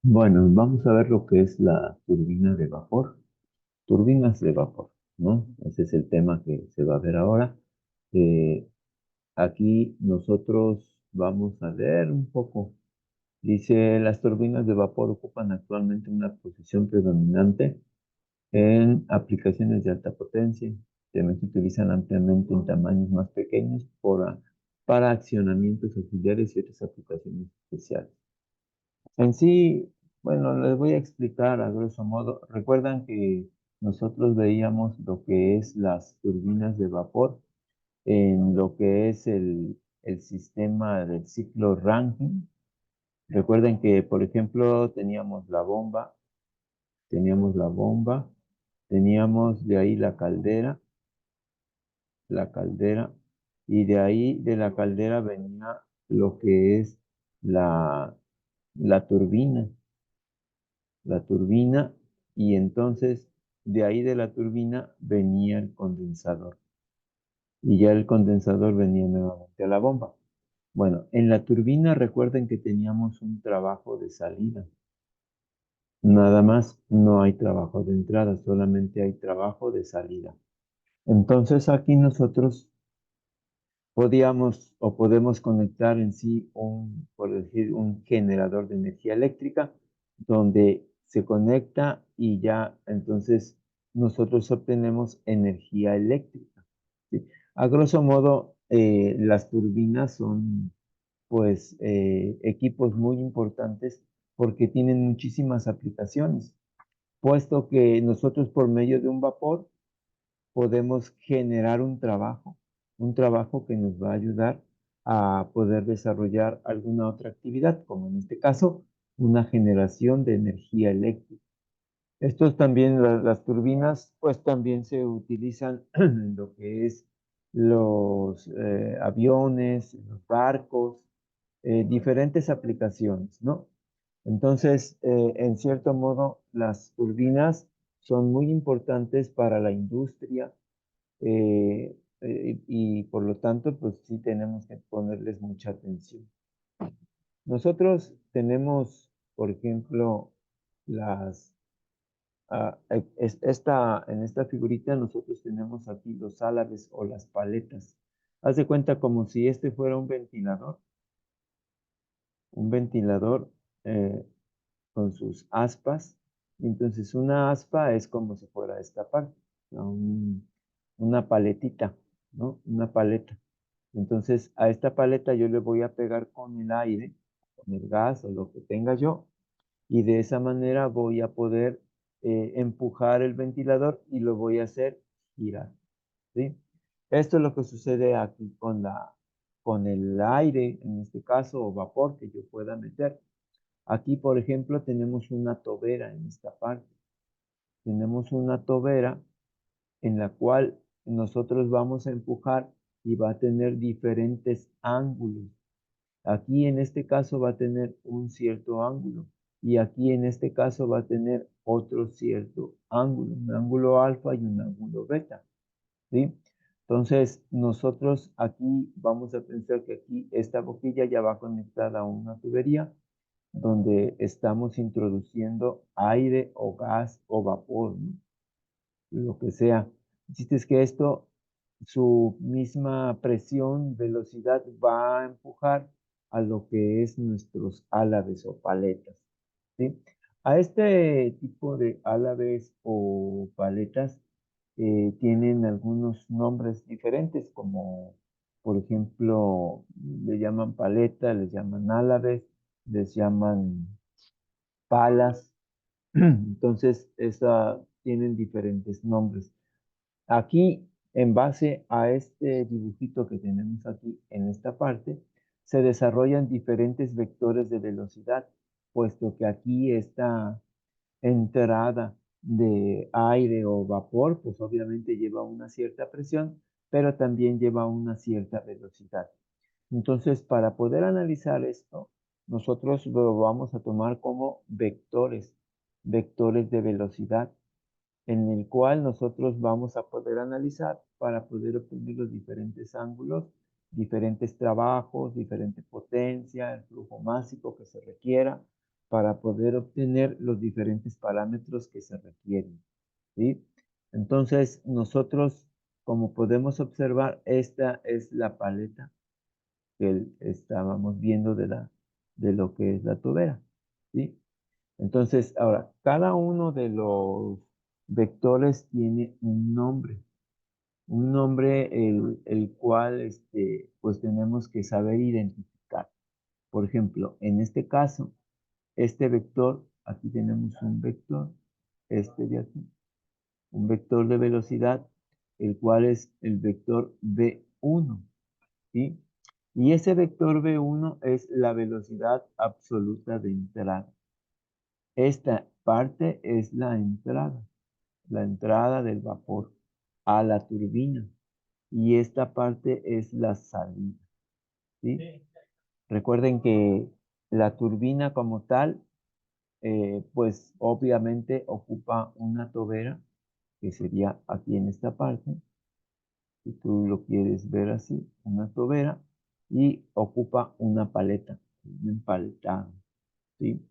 Bueno, vamos a ver lo que es la turbina de vapor. Turbinas de vapor, ¿no? Ese es el tema que se va a ver ahora. Eh, Aquí nosotros vamos a ver un poco. Dice, las turbinas de vapor ocupan actualmente una posición predominante en aplicaciones de alta potencia. También se utilizan ampliamente en tamaños más pequeños para accionamientos auxiliares y otras aplicaciones especiales. En sí, bueno, les voy a explicar a grosso modo. Recuerdan que nosotros veíamos lo que es las turbinas de vapor en lo que es el sistema del ciclo Rankine. Recuerden que, por ejemplo, teníamos la bomba, teníamos de ahí la caldera, y de ahí de la caldera venía lo que es la, la turbina. la turbina, y entonces de ahí de la turbina venía el condensador y ya el condensador venía nuevamente a la bomba. Bueno, en la turbina recuerden que teníamos un trabajo de salida. Nada más, no hay trabajo de entrada, solamente hay trabajo de salida. Entonces aquí nosotros podíamos o podemos conectar en sí por decir, un generador de energía eléctrica donde se conecta y ya entonces nosotros obtenemos energía eléctrica, ¿sí? A grosso modo, las turbinas son pues equipos muy importantes porque tienen muchísimas aplicaciones, puesto que nosotros por medio de un vapor podemos generar un trabajo que nos va a ayudar a poder desarrollar alguna otra actividad, como en este caso, una generación de energía eléctrica. Estos también, las turbinas, pues también se utilizan en lo que es los aviones, los barcos, diferentes aplicaciones, ¿no? Entonces, en cierto modo, las turbinas son muy importantes para la industria, y por lo tanto, pues sí tenemos que ponerles mucha atención. Nosotros tenemos, por ejemplo, las, en esta figurita nosotros tenemos aquí los álabes o las paletas. Haz de cuenta como si este fuera un ventilador eh, con sus aspas. Entonces, una aspa es como si fuera esta parte, ¿no? Una paletita, ¿no? Una paleta. Entonces, a esta paleta yo le voy a pegar con el aire, con el gas o lo que tenga yo, y de esa manera voy a poder empujar el ventilador y lo voy a hacer girar, ¿sí? Esto es lo que sucede aquí con el aire, en este caso, o vapor que yo pueda meter. Aquí, por ejemplo, tenemos una tobera en esta parte. Tenemos una tobera en la cual nosotros vamos a empujar y va a tener diferentes ángulos. Aquí en este caso va a tener un cierto ángulo y aquí en este caso va a tener otro cierto ángulo, un ángulo alfa y un ángulo beta, ¿sí? Entonces, nosotros aquí vamos a pensar que aquí esta boquilla ya va conectada a una tubería donde estamos introduciendo aire o gas o vapor, ¿no? Lo que sea. El chiste es que esto, su misma presión, velocidad, va a empujar a lo que es nuestros álabes o paletas, ¿sí? A este tipo de álabes o paletas tienen algunos nombres diferentes, como por ejemplo, le llaman paleta, les llaman álabes, les llaman palas. Entonces, tienen diferentes nombres. Aquí, en base a este dibujito que tenemos aquí en esta parte, se desarrollan diferentes vectores de velocidad, puesto que aquí esta entrada de aire o vapor, pues obviamente lleva una cierta presión, pero también lleva una cierta velocidad. Entonces, para poder analizar esto, nosotros lo vamos a tomar como vectores de velocidad, en el cual nosotros vamos a poder analizar para poder obtener los diferentes ángulos, diferentes trabajos, diferente potencia, el flujo másico que se requiera para poder obtener los diferentes parámetros que se requieren, ¿sí? Entonces, nosotros, como podemos observar, esta es la paleta que estábamos viendo de lo que es la tobera, ¿sí? Entonces, ahora, cada uno de los vectores tiene un nombre el cual, pues tenemos que saber identificar. Por ejemplo, en este caso, este vector, aquí tenemos un vector, este de aquí, un vector de velocidad, el cual es el vector v1, ¿sí? Y ese vector v1 es la velocidad absoluta de entrada. Esta parte es la entrada del vapor a la turbina. Y esta parte es la salida, ¿sí? Recuerden que la turbina como tal, pues obviamente ocupa una tobera, que sería aquí en esta parte, si tú lo quieres ver así, una tobera, y ocupa una paleta, un empaletado, ¿sí?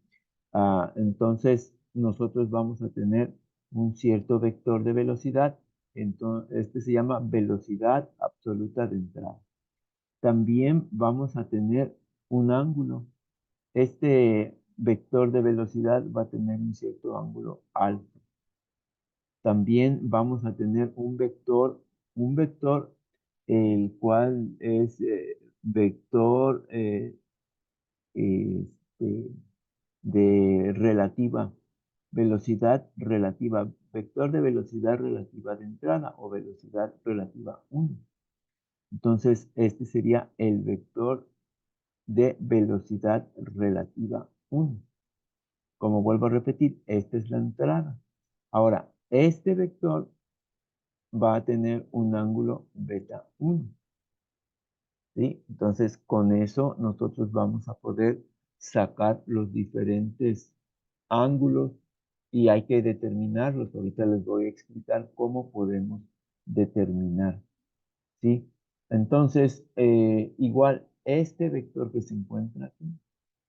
Entonces, nosotros vamos a tener un cierto vector de velocidad, entonces este se llama velocidad absoluta de entrada. También vamos a tener un ángulo. Este vector de velocidad va a tener un cierto ángulo alfa. También vamos a tener un vector el cual es vector este, de relativa, velocidad relativa, vector de velocidad relativa de entrada o velocidad relativa 1. Entonces, este sería el vector de velocidad relativa 1. Como vuelvo a repetir, esta es la entrada. Ahora, este vector va a tener un ángulo beta 1. ¿Sí? Entonces, con eso nosotros vamos a poder sacar los diferentes ángulos y hay que determinarlos. Ahorita les voy a explicar cómo podemos determinar, ¿sí? Entonces, igual, este vector que se encuentra aquí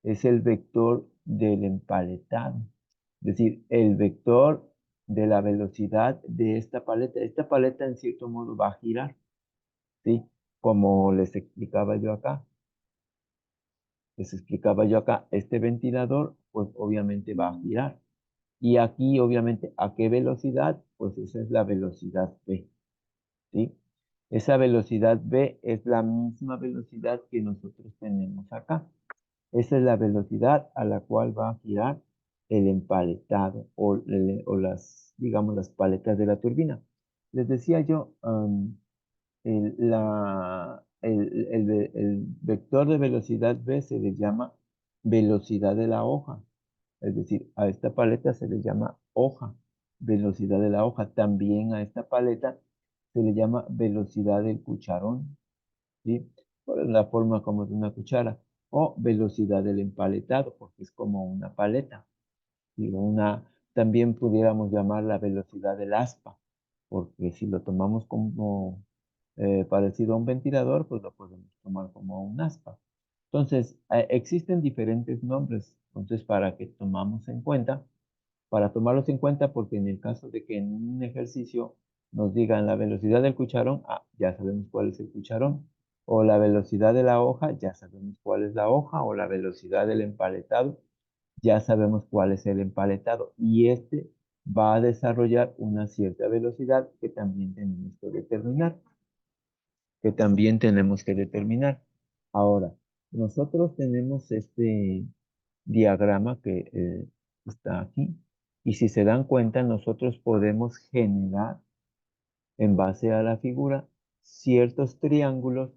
es el vector del empaletado, es decir, el vector de la velocidad de esta paleta. Esta paleta en cierto modo va a girar, ¿sí? Como les explicaba yo acá. Este ventilador, pues obviamente va a girar. Y aquí, obviamente, ¿a qué velocidad? Pues esa es la velocidad V, ¿sí? Esa velocidad V es la misma velocidad que nosotros tenemos acá. Esa es la velocidad a la cual va a girar el empaletado o las, digamos, las paletas de la turbina. Les decía yo, el vector de velocidad V se le llama velocidad de la hoja. Es decir, a esta paleta se le llama hoja, velocidad de la hoja. También a esta paleta se le llama velocidad del cucharón, ¿sí? Por la forma como de una cuchara. O velocidad del empaletado, porque es como una paleta. Y también pudiéramos llamar la velocidad del aspa, porque si lo tomamos como parecido a un ventilador, pues lo podemos tomar como un aspa. Entonces, existen diferentes nombres, entonces para tomarlos en cuenta, porque en el caso de que en un ejercicio nos digan la velocidad del cucharón, ya sabemos cuál es el cucharón, o la velocidad de la hoja, ya sabemos cuál es la hoja, o la velocidad del empaletado, ya sabemos cuál es el empaletado, y este va a desarrollar una cierta velocidad que también tenemos que determinar. Ahora, nosotros tenemos este diagrama que está aquí, y si se dan cuenta, nosotros podemos generar, en base a la figura, ciertos triángulos,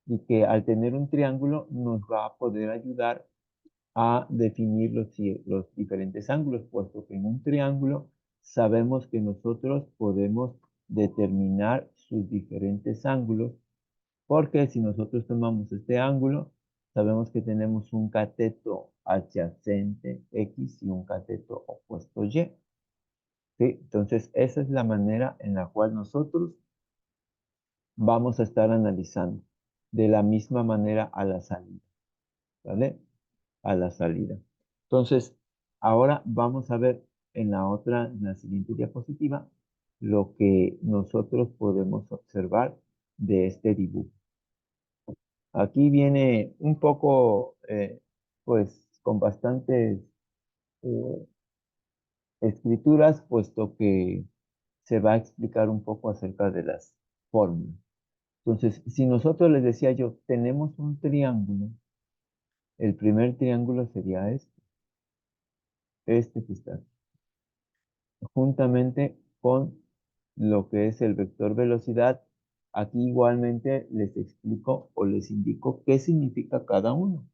y que al tener un triángulo nos va a poder ayudar a definir los diferentes ángulos, puesto que en un triángulo sabemos que nosotros podemos determinar sus diferentes ángulos, porque si nosotros tomamos este ángulo, sabemos que tenemos un cateto adyacente X y un cateto opuesto Y, ¿sí? Entonces, esa es la manera en la cual nosotros vamos a estar analizando. De la misma manera a la salida, ¿vale? A la salida. Entonces, ahora vamos a ver en la siguiente diapositiva, lo que nosotros podemos observar de este dibujo. Aquí viene un poco, pues, con bastantes eh, escrituras, puesto que se va a explicar un poco acerca de las fórmulas. Entonces, si nosotros les decía yo, tenemos un triángulo, el primer triángulo sería este que está aquí, juntamente con lo que es el vector velocidad. Aquí igualmente les explico o les indico qué significa cada uno.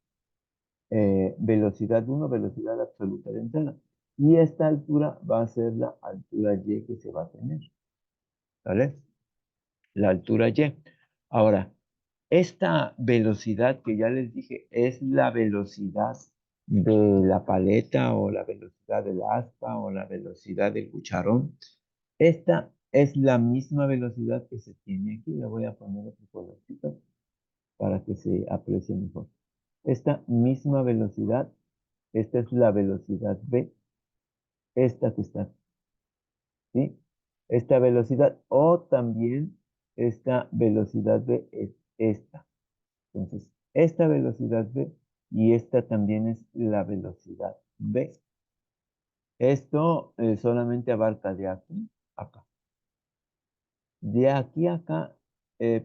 Velocidad 1, velocidad absoluta de entrada. Y esta altura va a ser la altura y que se va a tener. ¿Vale? La altura y. Ahora, esta velocidad que ya les dije es la velocidad de la paleta o la velocidad del aspa o la velocidad del cucharón. Esta es la misma velocidad que se tiene aquí. Le voy a poner otro colorcito para que se aprecie mejor. Esta misma velocidad, esta es la velocidad v, esta que está aquí, ¿sí? Esta velocidad o también esta velocidad v es esta. Entonces, esta velocidad v y esta también es la velocidad v. Esto solamente abarca de aquí a acá. De aquí a acá,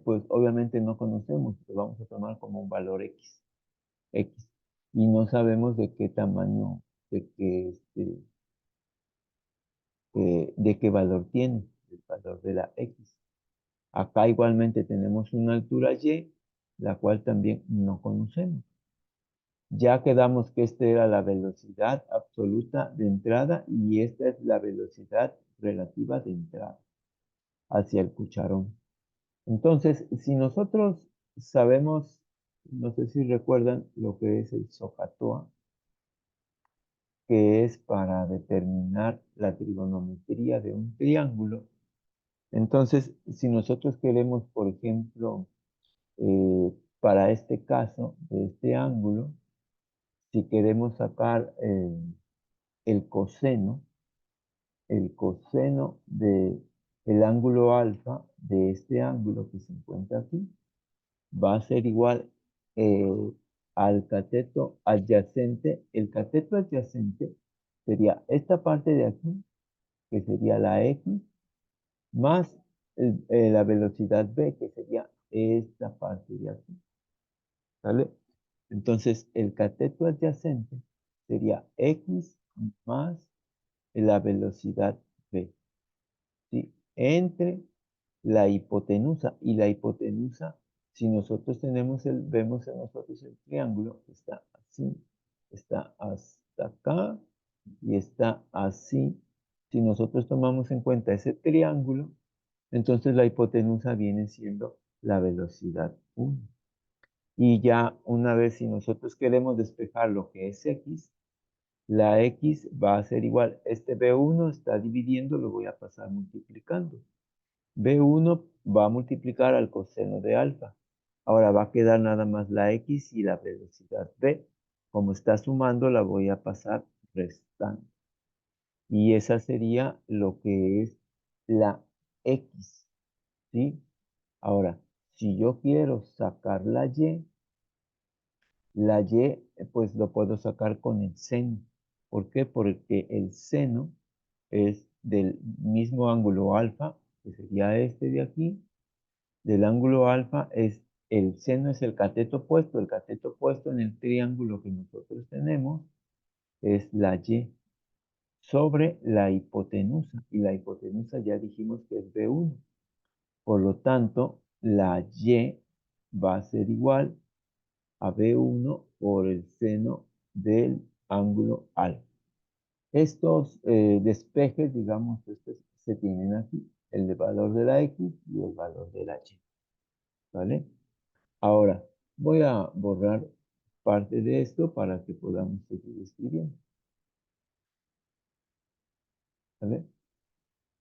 pues obviamente no conocemos, lo vamos a tomar como un valor x. X. Y no sabemos de qué tamaño, de qué valor tiene, el valor de la x. Acá igualmente tenemos una altura y, la cual también no conocemos. Ya quedamos que esta era la velocidad absoluta de entrada y esta es la velocidad relativa de entrada hacia el cucharón. Entonces, si nosotros sabemos, no sé si recuerdan lo que es el SOHCAHTOA, que es para determinar la trigonometría de un triángulo. Entonces, si nosotros queremos, por ejemplo, para este caso, de este ángulo, si queremos sacar el coseno del ángulo alfa de este ángulo que se encuentra aquí, va a ser igual al cateto adyacente. El cateto adyacente sería esta parte de aquí, que sería la x, más la velocidad v, que sería esta parte de aquí. ¿Vale? Entonces, el cateto adyacente sería x más la velocidad v, ¿sí? Entre la hipotenusa. Y la hipotenusa, si nosotros vemos en nosotros el triángulo, está así, está hasta acá y está así. Si nosotros tomamos en cuenta ese triángulo, entonces la hipotenusa viene siendo la velocidad 1. Y ya una vez, si nosotros queremos despejar lo que es x, la x va a ser igual. Este b1 está dividiendo, lo voy a pasar multiplicando. B1 va a multiplicar al coseno de alfa. Ahora va a quedar nada más la x y la velocidad v. Como está sumando, la voy a pasar restando. Y esa sería lo que es la x, ¿sí? Ahora, si yo quiero sacar la y, pues lo puedo sacar con el seno. ¿Por qué? Porque el seno es del mismo ángulo alfa, que sería este de aquí. Del ángulo alfa el seno es el cateto opuesto. El cateto opuesto en el triángulo que nosotros tenemos es la y sobre la hipotenusa. Y la hipotenusa ya dijimos que es B1. Por lo tanto, la y va a ser igual a B1 por el seno del ángulo alfa. Estos despejes, digamos, estos se tienen aquí, el valor de la x y el valor de la y, ¿vale? Ahora, voy a borrar parte de esto para que podamos seguir escribiendo, ¿vale?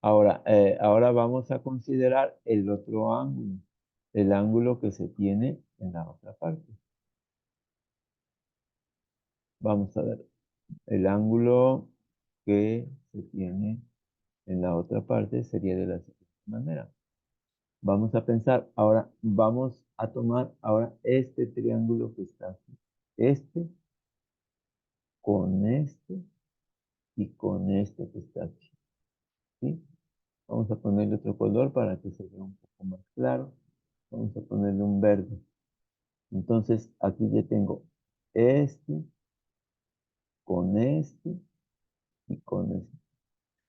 Ahora vamos a considerar el otro ángulo, el ángulo que se tiene en la otra parte. Vamos a ver. El ángulo que se tiene en la otra parte sería de la siguiente manera. Vamos a pensar, ahora vamos a tomar ahora este triángulo que está aquí. Este con este y con este que está aquí. ¿Sí? Vamos a ponerle otro color para que se vea un poco más claro. Vamos a ponerle un verde. Entonces, aquí ya tengo este con este y con este.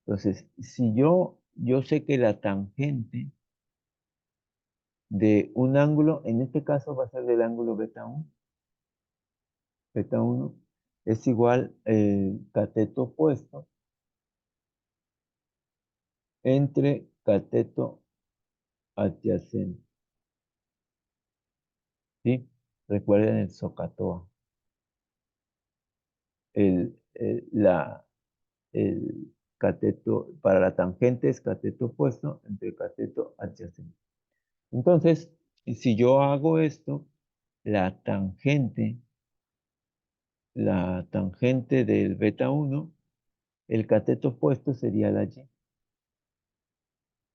Entonces, si yo sé que la tangente de un ángulo, en este caso va a ser del ángulo beta 1 es igual el cateto opuesto entre cateto adyacente. ¿Sí? Recuerden el SOHCAHTOA. El cateto, para la tangente es cateto opuesto entre cateto adyacente. Entonces, si yo hago esto, la tangente del beta 1, el cateto opuesto sería la Y.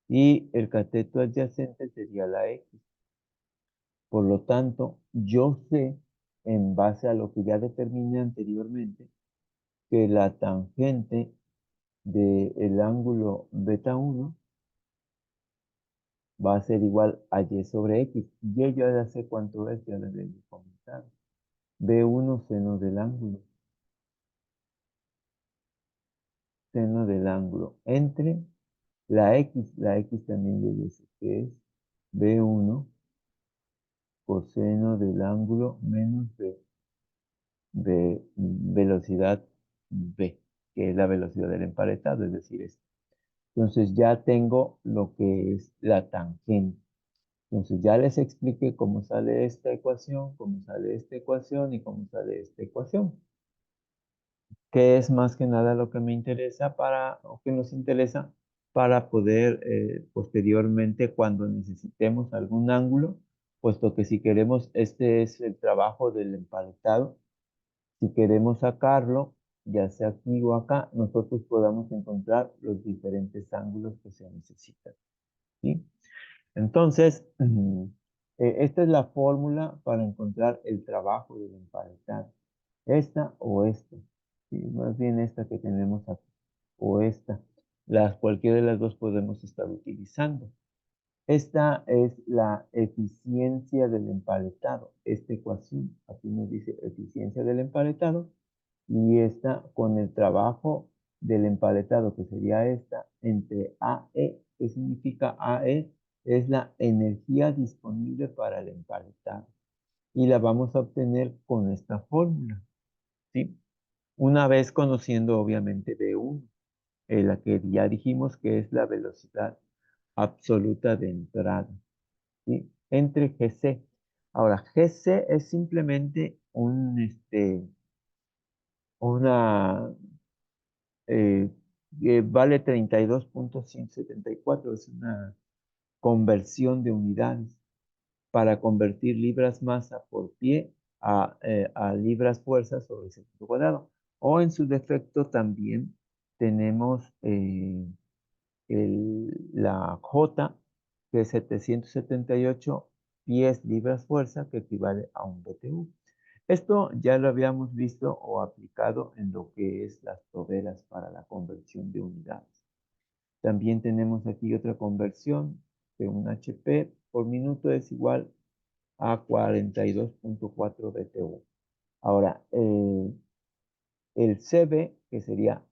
Y el cateto adyacente sería la X. Por lo tanto, yo sé, en base a lo que ya determiné anteriormente, que la tangente del ángulo beta 1 va a ser igual a Y sobre X. Y yo ya sé cuánto es, ya lo había comentado. B1 seno del ángulo entre la X también yo sé que es B1 coseno del ángulo menos de velocidad B, que es la velocidad del emparetado, es decir, esto. Entonces ya tengo lo que es la tangente. Entonces ya les expliqué cómo sale esta ecuación, cómo sale esta ecuación y cómo sale esta ecuación. Que es más que nada lo que me interesa o que nos interesa para poder posteriormente cuando necesitemos algún ángulo, puesto que si queremos, este es el trabajo del empaletado, si queremos sacarlo, ya sea aquí o acá, nosotros podamos encontrar los diferentes ángulos que se necesitan. ¿Sí? Entonces, esta es la fórmula para encontrar el trabajo del empaletado. Esta o esta. Sí, más bien esta que tenemos aquí. O esta. Cualquiera de las dos podemos estar utilizando. Esta es la eficiencia del empaletado. Esta ecuación, aquí nos dice eficiencia del empaletado. Y esta con el trabajo del empaletado, que sería esta, entre AE. ¿Qué significa AE? Es la energía disponible para el empaletado. Y la vamos a obtener con esta fórmula. ¿Sí? Una vez conociendo obviamente B1, la que ya dijimos que es la velocidad absoluta de entrada, ¿sí? Entre GC. Ahora, GC es simplemente una, eh, que vale 32.174, es una conversión de unidades para convertir libras masa por pie a libras fuerza sobre centímetro cuadrado. O en su defecto también tenemos la J, que es 778 pies libras fuerza, que equivale a un BTU. Esto ya lo habíamos visto o aplicado en lo que es las toberas para la conversión de unidades. También tenemos aquí otra conversión de un HP por minuto es igual a 42.4 BTU. Ahora, el CB, que sería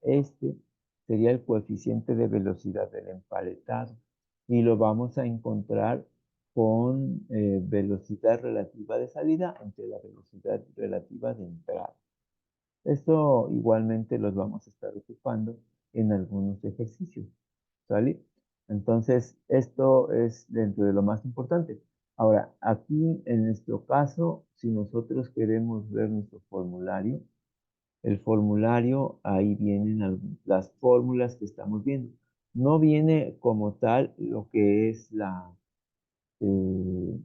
sería el coeficiente de velocidad del empaletado. Y lo vamos a encontrar con velocidad relativa de salida entre la velocidad relativa de entrada. Esto igualmente los vamos a estar ocupando en algunos ejercicios. ¿Sale? Entonces, esto es dentro de lo más importante. Ahora, aquí en nuestro caso, si nosotros queremos ver nuestro formulario, el formulario, ahí vienen las fórmulas que estamos viendo. No viene como tal lo que es el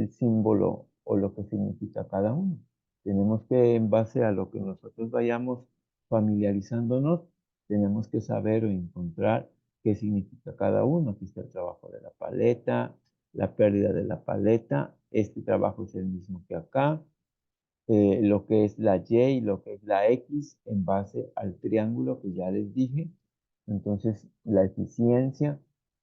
símbolo o lo que significa cada uno. Tenemos que, en base a lo que nosotros vayamos familiarizándonos, tenemos que saber o encontrar qué significa cada uno. Aquí está el trabajo de la paleta, la pérdida de la paleta. Este trabajo es el mismo que acá. Lo que es la Y y lo que es la X en base al triángulo que ya les dije. Entonces, la eficiencia,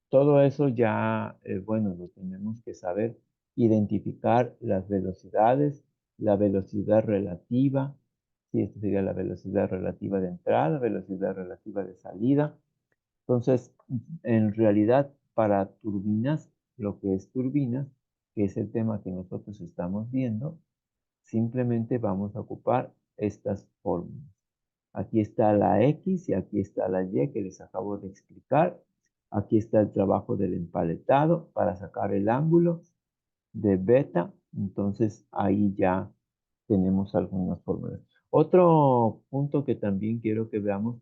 todo eso ya, bueno, lo tenemos que saber identificar las velocidades, la velocidad relativa, sí, esta sería la velocidad relativa de entrada, velocidad relativa de salida. Entonces, en realidad, para turbinas, lo que es turbinas, que es el tema que nosotros estamos viendo, simplemente vamos a ocupar estas fórmulas. Aquí está la X y aquí está la Y que les acabo de explicar. Aquí está el trabajo del empaletado para sacar el ángulo de beta. Entonces ahí ya tenemos algunas fórmulas. Otro punto que también quiero que veamos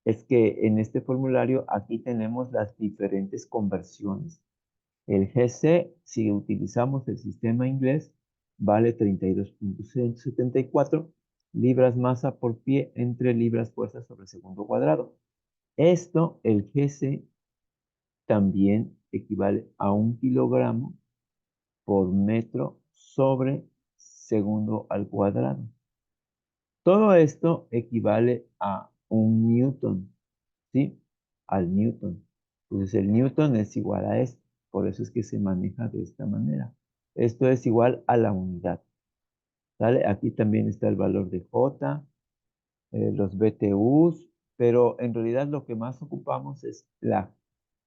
es que en este formulario aquí tenemos las diferentes conversiones. El GC, si utilizamos el sistema inglés, vale 32.174 libras masa por pie entre libras fuerza sobre segundo cuadrado. Esto, el GC, también equivale a 1 kilogramo por metro sobre segundo al cuadrado. Todo esto equivale a 1 newton, ¿sí? Al newton. Entonces el newton es igual a esto, por eso es que se maneja de esta manera. Esto es igual a la unidad, ¿sale? Aquí también está el valor de J, los BTUs, pero en realidad lo que más ocupamos es la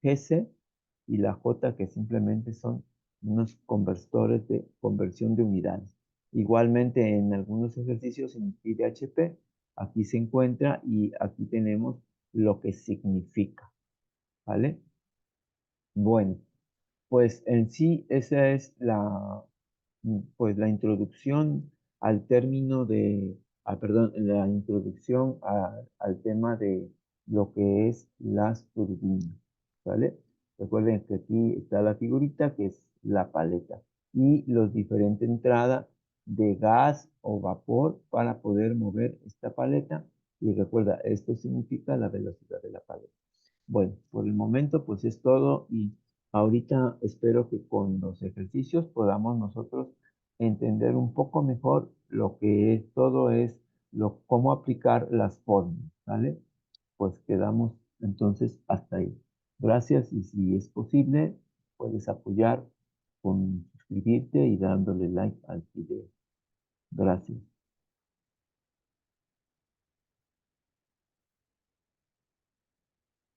GC y la J, que simplemente son unos convertores de conversión de unidades. Igualmente en algunos ejercicios en pide HP, aquí se encuentra y aquí tenemos lo que significa, ¿vale? Bueno, pues en sí esa es pues la introducción al término de, perdón, la introducción al tema de lo que es las turbinas, ¿vale? Recuerden que aquí está la figurita que es la paleta y los diferentes entradas de gas o vapor para poder mover esta paleta. Y recuerda, esto significa la velocidad de la paleta. Bueno, por el momento pues es todo y ahorita espero que con los ejercicios podamos nosotros entender un poco mejor lo que es, todo es cómo aplicar las fórmulas, ¿vale? Pues quedamos entonces hasta ahí. Gracias y si es posible puedes apoyar con suscribirte y dándole like al video. Gracias.